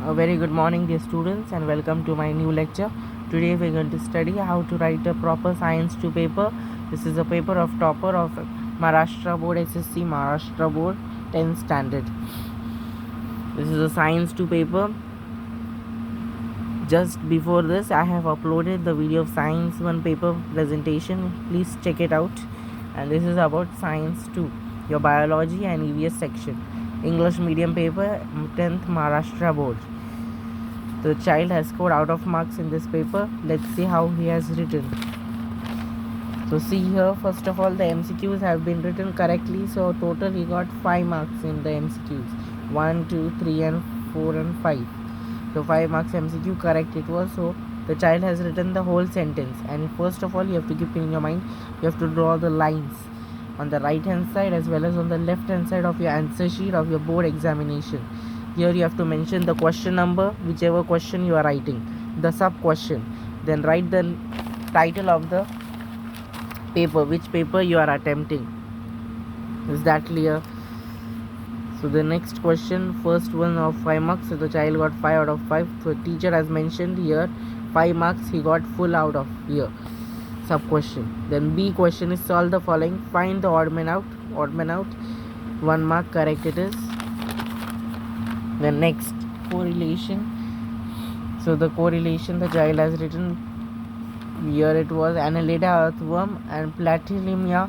A very good morning, dear students, and welcome to my new lecture. Today we are going to study how to write a proper Science 2 paper. This is a paper of topper of Maharashtra Board SSC Maharashtra Board 10th standard. This is a Science 2 paper. Just before this, I have uploaded the video of Science 1 paper presentation. Please check it out. And this is about Science 2, your biology and EVS section. English medium paper, 10th Maharashtra Board. The child has scored out of marks in this paper. Let's see how he has written. So see here, first of all, the MCQs have been written correctly. So total he got 5 marks in the MCQs. 1, 2, 3 and 4 and 5. So 5 marks MCQ correct it was. So the child has written the whole sentence. And first of all, you have to keep in your mind, you have to draw the lines on the right hand side as well as on the left hand side of your answer sheet of your board examination. Here you have to mention the question number, whichever question you are writing, the sub question. Then write the title of the paper, which paper you are attempting. Is that clear? So the next question, first one of 5 marks. So the child got 5 out of 5. So teacher has mentioned here 5 marks he got full out of here. Sub question. Then B question is solve the following. Find the odd man out. 1 mark correct it is. The next correlation. So the correlation the child has written here, it was Annelida earthworm and Platylemia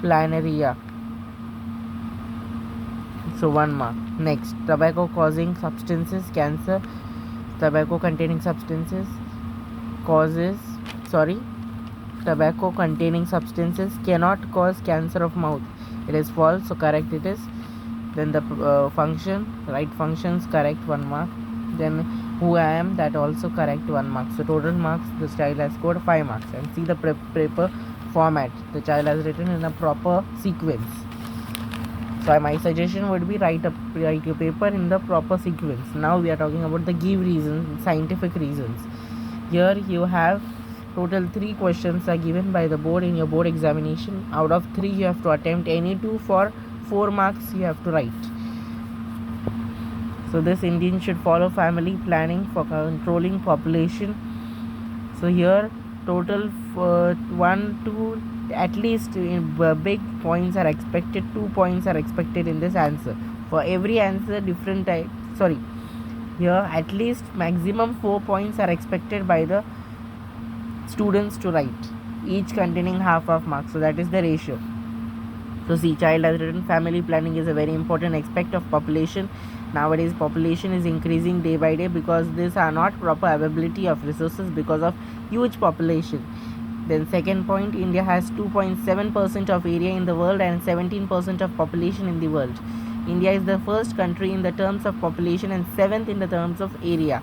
planaria. So 1 mark. Next, tobacco causing substances, cancer. Tobacco containing substances tobacco containing substances cannot cause cancer of mouth. It is false, so correct it is. Then the function, right functions correct, 1 mark. Then who I am, that also correct, 1 mark. So total marks the child has scored 5 marks. And see the paper format, the child has written in a proper sequence. So my suggestion would be write your paper in the proper sequence. Now we are talking about the give reasons, scientific reasons. Here you have total 3 questions are given by the board in your board examination. Out of 3 you have to attempt any 2. For 4 marks you have to write. So this Indian should follow family planning for controlling population. So here total 1, 2, at least big points are expected. 2 points are expected in this answer. For every answer different type. Here at least maximum 4 points are expected by the students to write, each containing half marks. So that is the ratio. So see, child has written family planning is a very important aspect of population. Nowadays population is increasing day by day because these are not proper availability of resources because of huge population. Then second point, India has 2.7% of area in the world and 17% of population in the world. India is the first country in the terms of population and 7th in the terms of area.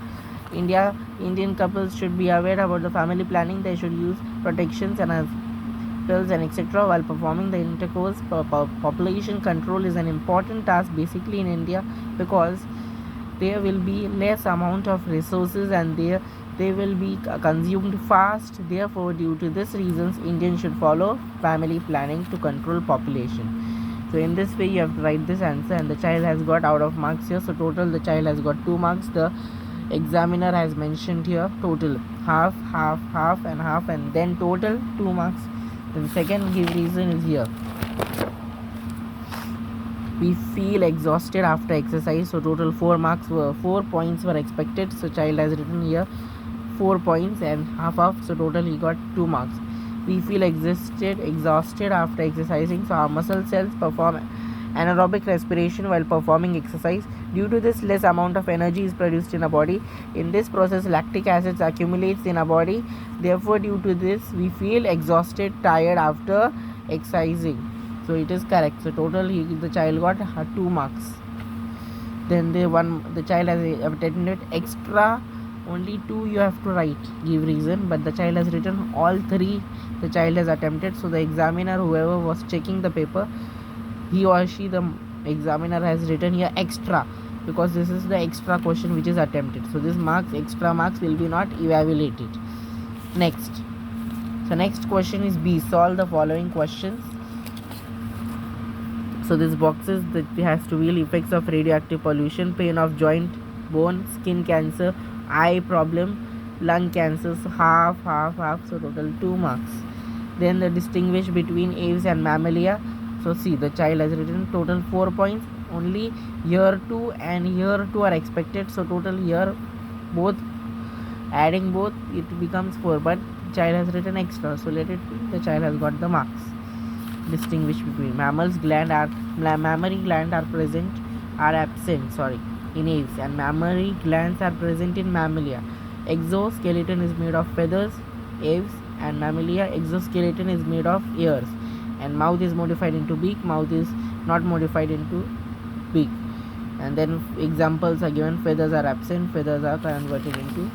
Indian couples should be aware about the family planning. They should use protections and pills and etc. while performing the intercourse. Population control is an important task basically in India because there will be less amount of resources and they will be consumed fast. Therefore, due to this reasons, Indians should follow family planning to control population. So in this way you have to write this answer, and the child has got out of marks here. So total the child has got 2 marks. The examiner has mentioned here total half and half, and then total 2 marks. Then second give reason is here. We feel exhausted after exercise. So total 4 points were expected. So child has written here 4 points and half. So total he got 2 marks. We feel exhausted after exercising. So our muscle cells perform anaerobic respiration while performing exercise. Due to this, less amount of energy is produced in a body. In this process, lactic acid accumulates in a body. Therefore, due to this, we feel exhausted, tired after exercising. So it is correct. So total the child got 2 marks. Then the child has attended extra. Only 2 you have to write, give reason, but the child has written all 3 the child has attempted. So the examiner, whoever was checking the paper, he or she, the examiner, has written here extra because this is the extra question which is attempted. So this extra marks will be not evaluated. Next question is B. Solve the following questions. So this boxes that has to reveal effects of radioactive pollution, pain of joint bone, skin cancer, eye problem, lung cancer. So half, so total 2 marks. Then the distinguish between aves and mammalia. So see, the child has written total 4 points. Only year 2 and year 2 are expected. So total year both, adding both, it becomes 4. But child has written extra. So let it be. The child has got the marks. Distinguish between mammals mammary gland are absent in aves, and mammary glands are present in mammalia. Exoskeleton is made of feathers, aves, and mammalia exoskeleton is made of ears, and mouth is modified into beak, mouth is not modified into beak. And then examples are given. Feathers are absent, feathers are converted into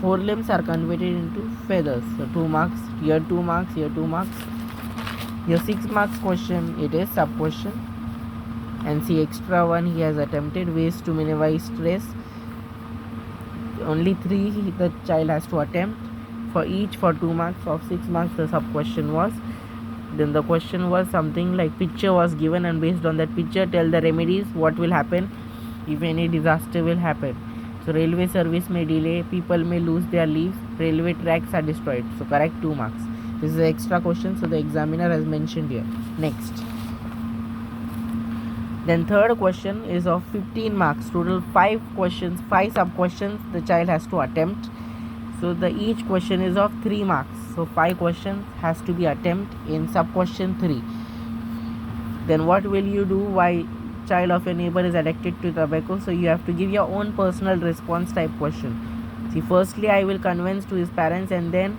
forelimbs are converted into feathers. So 2 marks, here 2 marks, here 2 marks. Your 6 marks question, it is sub question, and see extra one he has attempted, ways to minimize stress. Only 3 the child has to attempt for each for 2 marks. Of 6 marks the sub question was. Then the question was something like picture was given, and based on that picture tell the remedies, what will happen if any disaster will happen. So railway service may delay, people may lose their lives, railway tracks are destroyed. So correct 2 marks. This is an extra question, so the examiner has mentioned here. Next. Then third question is of 15 marks. Total 5 questions, 5 sub questions the child has to attempt. So the each question is of 3 marks. So 5 questions has to be attempt in sub question 3. Then what will you do? Why child of your neighbor is addicted to tobacco? So you have to give your own personal response type question. See, firstly I will convince to his parents and then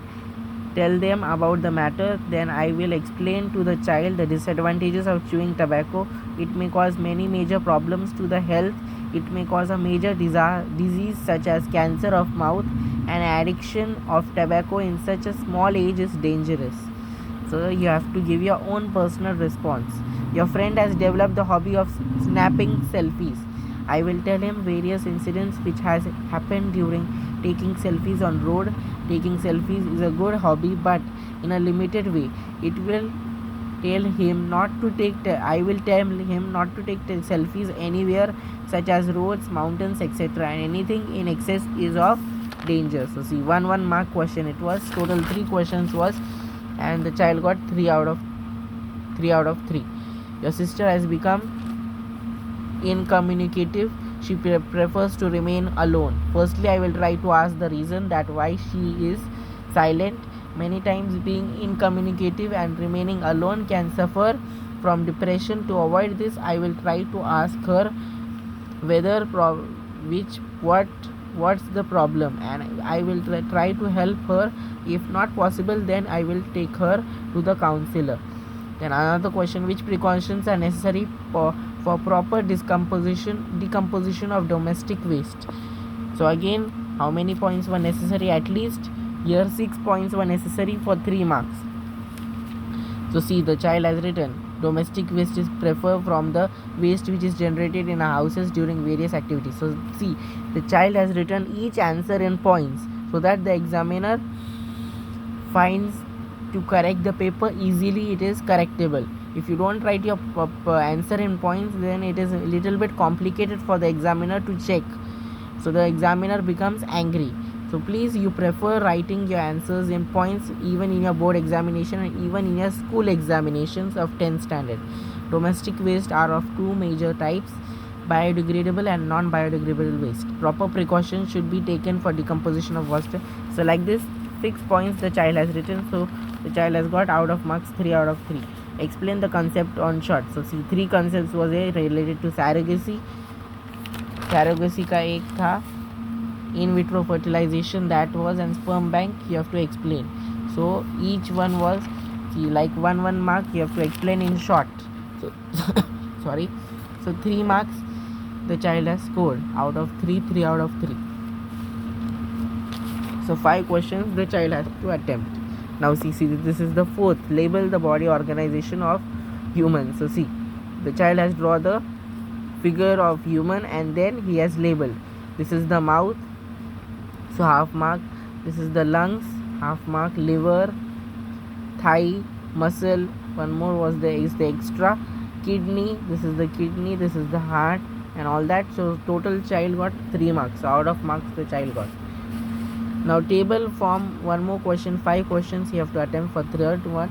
tell them about the matter. Then I will explain to the child the disadvantages of chewing tobacco. It may cause many major problems to the health. It may cause a major disease such as cancer of mouth, and addiction of tobacco in such a small age is dangerous. So you have to give your own personal response. Your friend has developed the hobby of snapping selfies. I will tell him various incidents which has happened during taking selfies on road. Taking selfies is a good hobby, but in a limited way. It will tell him not to take I will tell him not to take selfies anywhere such as roads, mountains, etc. And anything in excess is of danger. So see, 1 mark question it was. Total 3 questions was, and the child got 3 out of 3. Your sister has become incommunicative. She prefers to remain alone. Firstly, I will try to ask the reason that why she is silent. Many times being incommunicative and remaining alone can suffer from depression. To avoid this, I will try to ask her whether what's the problem, and I will try to help her. If not possible, then I will take her to the counselor. Then another question, which precautions are necessary for proper decomposition of domestic waste? So again, how many points were necessary? At least here 6 points were necessary for 3 marks. So see, the child has written domestic waste is preferred from the waste which is generated in our houses during various activities. So see, the child has written each answer in points so that the examiner finds to correct the paper easily. It is correctable. If you don't write your answer in points, then it is a little bit complicated for the examiner to check. So the examiner becomes angry. So please, you prefer writing your answers in points even in your board examination and even in your school examinations of 10th standard. Domestic waste are of 2 major types, biodegradable and non-biodegradable waste. Proper precautions should be taken for decomposition of waste. So like this, 6 points the child has written. So the child has got out of marks 3 out of 3. Explain the concept on short. So see, 3 concepts was related to surrogacy. Surrogacy का एक था in vitro fertilization, that was, and sperm bank you have to explain. So each one was, see, like 1 mark you have to explain in short. So sorry. So 3 marks the child has scored out of 3 out of 3. So 5 questions the child has to attempt. Now see, this is the 4th. Label the body organization of human. So see, the child has drawn the figure of human and then he has labeled. This is the mouth, so half mark. This is the lungs, half mark. Liver, thigh, muscle, one more was the extra. Kidney, this is the kidney. This is the heart, and all that. So total child got 3 marks. So out of marks the child got. Now table form one more question, 5 questions you have to attempt for third one.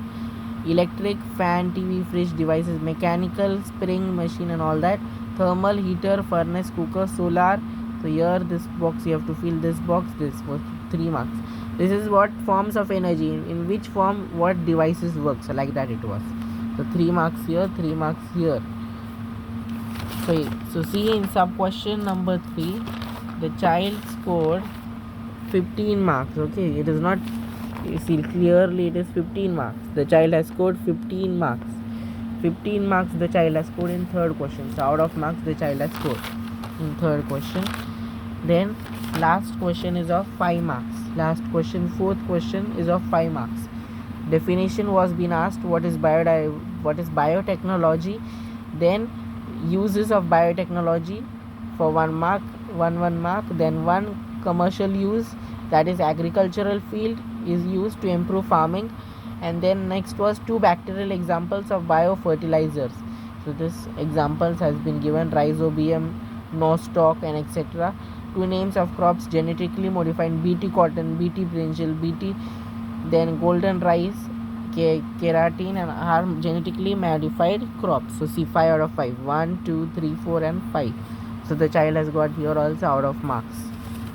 Electric, fan, TV, fridge, devices, mechanical, spring, machine and all that. Thermal, heater, furnace, cooker, solar. So here this box you have to fill this box, this was 3 marks. This is what forms of energy, in which form what devices work. So like that it was. So 3 marks here, 3 marks here. So see in sub question number 3, the child scored 15 marks. Okay, it is not, you see clearly it is 15 marks. The child has scored 15 marks. 15 marks the child has scored in third question. So out of marks the child has scored in third question. Then last question is of 5 marks. Last question, fourth question is of 5 marks. Definition was being asked, what is biotechnology, then uses of biotechnology for 1 mark, 1 mark. Then 1 commercial use, that is agricultural field is used to improve farming. And then next was 2 bacterial examples of biofertilizers. So this examples has been given, rhizobium, nostoc and etc. 2 names of crops genetically modified, bt cotton, bt brinjal, bt then golden rice, keratin and are genetically modified crops. So see 5 out of 5, 1 2 3 4 and 5. So the child has got here also out of marks.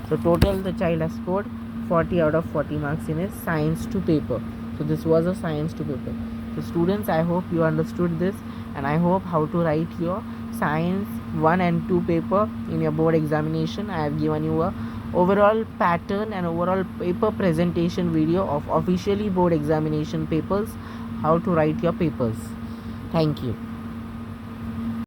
So total the child has scored 40 out of 40 marks in his science 2 paper. So this was a science 2 paper. So students, I hope you understood this, and I hope how to write your science 1 and 2 paper in your board examination. I have given you a overall pattern and overall paper presentation video of officially board examination papers, how to write your papers. Thank you.